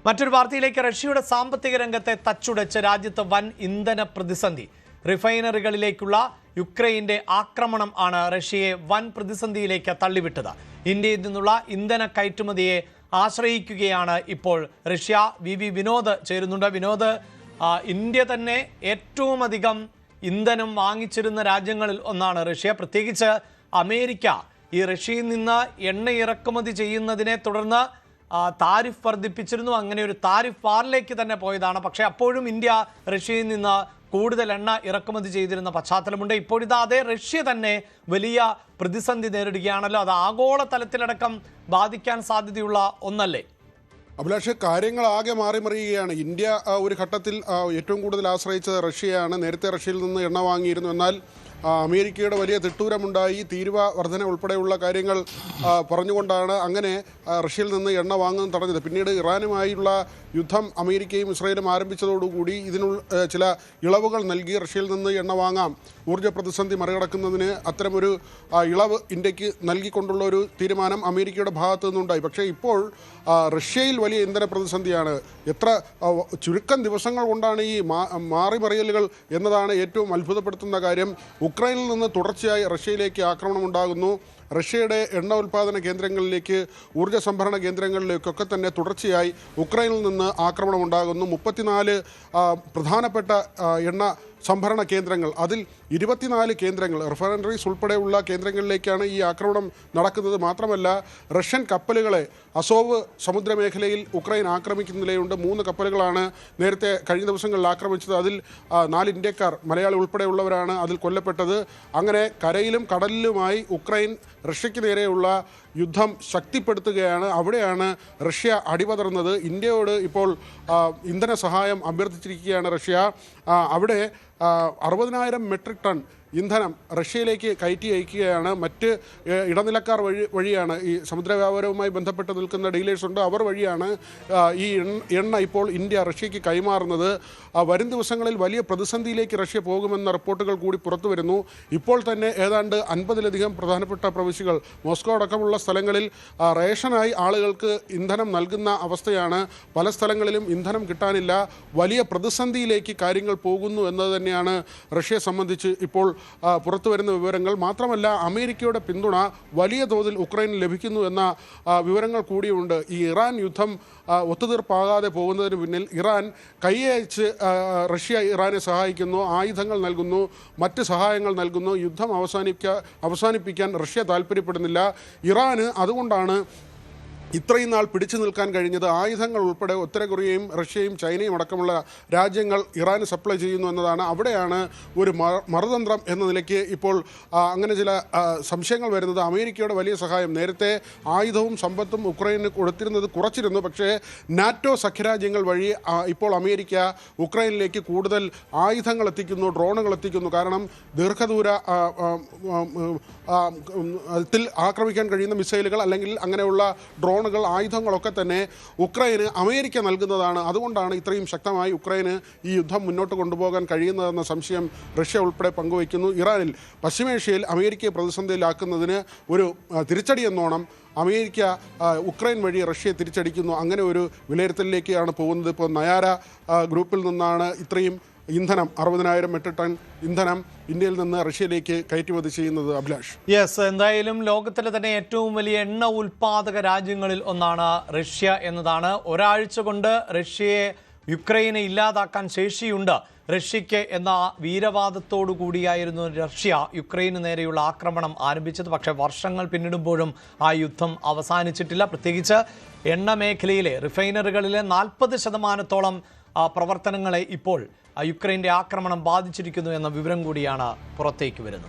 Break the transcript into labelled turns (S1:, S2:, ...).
S1: മറ്റൊരു വാർത്തയിലേക്ക് റഷ്യയുടെ സാമ്പത്തിക രംഗത്തെ തച്ചുടച്ച് രാജ്യത്ത് വൻ ഇന്ധന പ്രതിസന്ധി. റിഫൈനറികളിലേക്കുള്ള യുക്രൈന്റെ ആക്രമണം ആണ് റഷ്യയെ വൻ പ്രതിസന്ധിയിലേക്ക് തള്ളിവിട്ടത്. ഇന്ത്യയിൽ നിന്നുള്ള ഇന്ധന കയറ്റുമതിയെ ആശ്രയിക്കുകയാണ് ഇപ്പോൾ റഷ്യ. വി വിനോദ് ചേരുന്നുണ്ട്. വിനോദ്, ഇന്ത്യ തന്നെ ഏറ്റവും അധികം ഇന്ധനം വാങ്ങിച്ചിരുന്ന രാജ്യങ്ങളിൽ ഒന്നാണ് റഷ്യ. പ്രത്യേകിച്ച് അമേരിക്ക ഈ റഷ്യയിൽ നിന്ന് എണ്ണ ഇറക്കുമതി ചെയ്യുന്നതിനെ തുടർന്ന് താരിഫ് വർദ്ധിപ്പിച്ചിരുന്നു. അങ്ങനെ ഒരു താരിഫ് വാറിലേക്ക് തന്നെ പോയതാണ്. പക്ഷേ അപ്പോഴും ഇന്ത്യ റഷ്യയിൽ നിന്ന് കൂടുതൽ എണ്ണ ഇറക്കുമതി ചെയ്തിരുന്ന പശ്ചാത്തലമുണ്ട്. ഇപ്പോഴിതാ അതേ റഷ്യ തന്നെ വലിയ പ്രതിസന്ധി നേരിടുകയാണല്ലോ. അത് ആഗോള തലത്തിലടക്കം ബാധിക്കാൻ സാധ്യതയുള്ള ഒന്നല്ലേ?
S2: അഭിലാഷ്, കാര്യങ്ങൾ ആകെ മാറിമറിയുകയാണ്. ഇന്ത്യ ഒരു ഘട്ടത്തിൽ ഏറ്റവും കൂടുതൽ ആശ്രയിച്ചത് റഷ്യയാണ്. നേരത്തെ റഷ്യയിൽ നിന്ന് എണ്ണ വാങ്ങിയിരുന്നു. എന്നാൽ അമേരിക്കയുടെ വലിയ തിട്ടൂരമുണ്ടായി. തീരുവ വർധന ഉൾപ്പെടെയുള്ള കാര്യങ്ങൾ പറഞ്ഞുകൊണ്ടാണ് അങ്ങനെ റഷ്യയിൽ നിന്ന് എണ്ണ വാങ്ങുന്നത് തടഞ്ഞത്. പിന്നീട് ഇറാനുമായുള്ള യുദ്ധം അമേരിക്കയും ഇസ്രായേലും ആരംഭിച്ചതോടുകൂടി ചില ഇളവുകൾ നൽകി റഷ്യയിൽ നിന്ന് എണ്ണ വാങ്ങാം. ഊർജ്ജ പ്രതിസന്ധി മറികടക്കുന്നതിന് അത്തരമൊരു ഇളവ് ഇന്ത്യക്ക് നൽകിക്കൊണ്ടുള്ള ഒരു തീരുമാനം അമേരിക്കയുടെ ഭാഗത്തു നിന്നുണ്ടായി. പക്ഷേ ഇപ്പോൾ റഷ്യയിൽ വലിയ ഇന്ധന പ്രതിസന്ധിയാണ്. ചുരുക്കം ദിവസങ്ങൾ കൊണ്ടാണ് ഈ മാറിമറിയലുകൾ എന്നതാണ് ഏറ്റവും അത്ഭുതപ്പെടുത്തുന്ന കാര്യം. ഉക്രൈനിൽ നിന്ന് തുടർച്ചയായി റഷ്യയിലേക്ക് ആക്രമണം ഉണ്ടാകുന്നു. റഷ്യയുടെ എണ്ണ ഉൽപ്പാദന കേന്ദ്രങ്ങളിലേക്ക്, ഊർജ്ജ സംഭരണ കേന്ദ്രങ്ങളിലേക്കൊക്കെ തന്നെ തുടർച്ചയായി ഉക്രൈനിൽ നിന്ന് ആക്രമണം ഉണ്ടാകുന്നു. 34 പ്രധാനപ്പെട്ട എണ്ണ സംഭരണ കേന്ദ്രങ്ങൾ, അതിൽ 24 കേന്ദ്രങ്ങൾ, റിഫൈനറീസ് ഉൾപ്പെടെയുള്ള കേന്ദ്രങ്ങളിലേക്കാണ് ഈ ആക്രമണം നടക്കുന്നത്. മാത്രമല്ല, റഷ്യൻ കപ്പലുകളെ അസോവ് സമുദ്രമേഖലയിൽ ഉക്രൈൻ ആക്രമിക്കുന്നതിലെയുണ്ട്. 3 കപ്പലുകളാണ് നേരത്തെ കഴിഞ്ഞ ദിവസങ്ങളിൽ ആക്രമിച്ചത്. അതിൽ 4 ഇന്ത്യക്കാർ, മലയാളി ഉൾപ്പെടെയുള്ളവരാണ് അതിൽ കൊല്ലപ്പെട്ടത്. അങ്ങനെ കരയിലും കടലിലുമായി ഉക്രൈൻ റഷ്യയ്ക്ക് നേരെയുള്ള യുദ്ധം ശക്തിപ്പെടുത്തുകയാണ്. അവിടെയാണ് റഷ്യ അടിപതർന്നത്. ഇന്ത്യയോട് ഇപ്പോൾ ഇന്ധന സഹായം അഭ്യർത്ഥിച്ചിരിക്കുകയാണ് റഷ്യ. അവിടെ 60,000 മെട്രിക് ടൺ ഇന്ധനം റഷ്യയിലേക്ക് കയറ്റി അയക്കുകയാണ്. മറ്റ് ഇടനിലക്കാർ വഴിയാണ്, ഈ സമുദ്ര വ്യാപാരവുമായി ബന്ധപ്പെട്ട് നിൽക്കുന്ന ഡീലേഴ്സ് ഉണ്ട്, അവർ വഴിയാണ് ഈ എണ്ണ ഇപ്പോൾ ഇന്ത്യ റഷ്യയ്ക്ക് കൈമാറുന്നത്. വരും ദിവസങ്ങളിൽ വലിയ പ്രതിസന്ധിയിലേക്ക് റഷ്യ പോകുമെന്ന റിപ്പോർട്ടുകൾ കൂടി പുറത്തു വരുന്നു. ഇപ്പോൾ തന്നെ ഏതാണ്ട് 50-ലധികം പ്രധാനപ്പെട്ട പ്രവിശ്യകൾ, മോസ്കോ അടക്കമുള്ള സ്ഥലങ്ങളിൽ റേഷനായി ആളുകൾക്ക് ഇന്ധനം നൽകുന്ന അവസ്ഥയാണ്. പല സ്ഥലങ്ങളിലും ഇന്ധനം കിട്ടാനില്ല. വലിയ പ്രതിസന്ധിയിലേക്ക് കാര്യങ്ങൾ പോകുന്നു എന്നത് തന്നെയാണ് റഷ്യയെ സംബന്ധിച്ച് ഇപ്പോൾ പുറത്തു വരുന്ന വിവരങ്ങൾ. മാത്രമല്ല, അമേരിക്കയുടെ പിന്തുണ വലിയ തോതിൽ ഉക്രൈന് ലഭിക്കുന്നു എന്ന വിവരങ്ങൾ കൂടിയുണ്ട്. ഈ ഇറാൻ യുദ്ധം ഒത്തുതീർപ്പാകാതെ പോകുന്നതിന് പിന്നിൽ ഇറാൻ കൈയയച്ച് റഷ്യ ഇറാനെ സഹായിക്കുന്നു, ആയുധങ്ങൾ നൽകുന്നു, മറ്റ് സഹായങ്ങൾ നൽകുന്നു. യുദ്ധം അവസാനിപ്പിക്കാൻ റഷ്യ താല്പര്യപ്പെടുന്നില്ല. ഇറാന് അതുകൊണ്ടാണ് ഇത്രയും നാൾ പിടിച്ചു നിൽക്കാൻ കഴിഞ്ഞത്. ആയുധങ്ങൾ ഉൾപ്പെടെ ഉത്തര കൊറിയയും റഷ്യയും ചൈനയും അടക്കമുള്ള രാജ്യങ്ങൾ ഇറാന് സപ്ലൈ ചെയ്യുന്നു എന്നതാണ്. അവിടെയാണ് ഒരു മറുതന്ത്രം എന്ന നിലയ്ക്ക് ഇപ്പോൾ അങ്ങനെ ചില സംശയങ്ങൾ വരുന്നത്. അമേരിക്കയുടെ വലിയ സഹായം, നേരത്തെ ആയുധവും സമ്പത്തും ഉക്രൈന് കൊടുത്തിരുന്നത് കുറച്ചിരുന്നു. പക്ഷേ നാറ്റോ സഖ്യരാജ്യങ്ങൾ വഴി ഇപ്പോൾ അമേരിക്ക ഉക്രൈനിലേക്ക് കൂടുതൽ ആയുധങ്ങൾ എത്തിക്കുന്നു, ഡ്രോണുകൾ എത്തിക്കുന്നു. കാരണം ദീർഘദൂര ത്തിൽ ആക്രമിക്കാൻ കഴിയുന്ന മിസൈലുകൾ അല്ലെങ്കിൽ അങ്ങനെയുള്ള ഡ്രോണുകൾ, ആയുധങ്ങളൊക്കെ തന്നെ ഉക്രൈന് അമേരിക്ക നൽകുന്നതാണ്. അതുകൊണ്ടാണ് ഇത്രയും ശക്തമായി ഉക്രൈന് ഈ യുദ്ധം മുന്നോട്ട് കൊണ്ടുപോകാൻ കഴിയുന്നതെന്ന സംശയം റഷ്യ ഉൾപ്പെടെ പങ്കുവയ്ക്കുന്നു. ഇറാനിൽ, പശ്ചിമേഷ്യയിൽ അമേരിക്കയെ പ്രതിസന്ധിയിലാക്കുന്നതിന് ഒരു തിരിച്ചടി എന്നോണം അമേരിക്ക ഉക്രൈൻ വഴി റഷ്യയെ തിരിച്ചടിക്കുന്നു. അങ്ങനെ ഒരു വിലയിരുത്തലിലേക്കാണ് പോകുന്നത്. ഇപ്പോൾ നയാര ഗ്രൂപ്പിൽ നിന്നാണ് ഇത്രയും ഇന്ധനം, 60,000 മെട്രിക് ടൺ ഇന്ധനം ഇന്ത്യയിൽ നിന്ന് റഷ്യയിലേക്ക് കയറ്റുമതി ചെയ്യുന്നത്. അഭിലാഷ്,
S1: യെസ്, എന്തായാലും ലോകത്തിലെ തന്നെ ഏറ്റവും വലിയ എണ്ണ ഉൽപാദക രാജ്യങ്ങളിൽ ഒന്നാണ് റഷ്യ എന്നതാണ്. ഒരാഴ്ച കൊണ്ട് റഷ്യയെ, യുക്രൈനെ ഇല്ലാതാക്കാൻ ശേഷിയുണ്ട് റഷ്യയ്ക്ക് എന്ന വീരവാദത്തോടു കൂടിയായിരുന്നു റഷ്യ യുക്രൈന് നേരെയുള്ള ആക്രമണം ആരംഭിച്ചത്. പക്ഷേ വർഷങ്ങൾ പിന്നിടുമ്പോഴും ആ യുദ്ധം അവസാനിച്ചിട്ടില്ല. പ്രത്യേകിച്ച് എണ്ണ മേഖലയിലെ റിഫൈനറികളിലെ 40% പ്രവർത്തനങ്ങളെ ഇപ്പോൾ യുക്രൈൻ്റെ ആക്രമണം ബാധിച്ചിരിക്കുന്നു എന്ന വിവരം കൂടിയാണ് പുറത്തേക്ക് വരുന്നത്.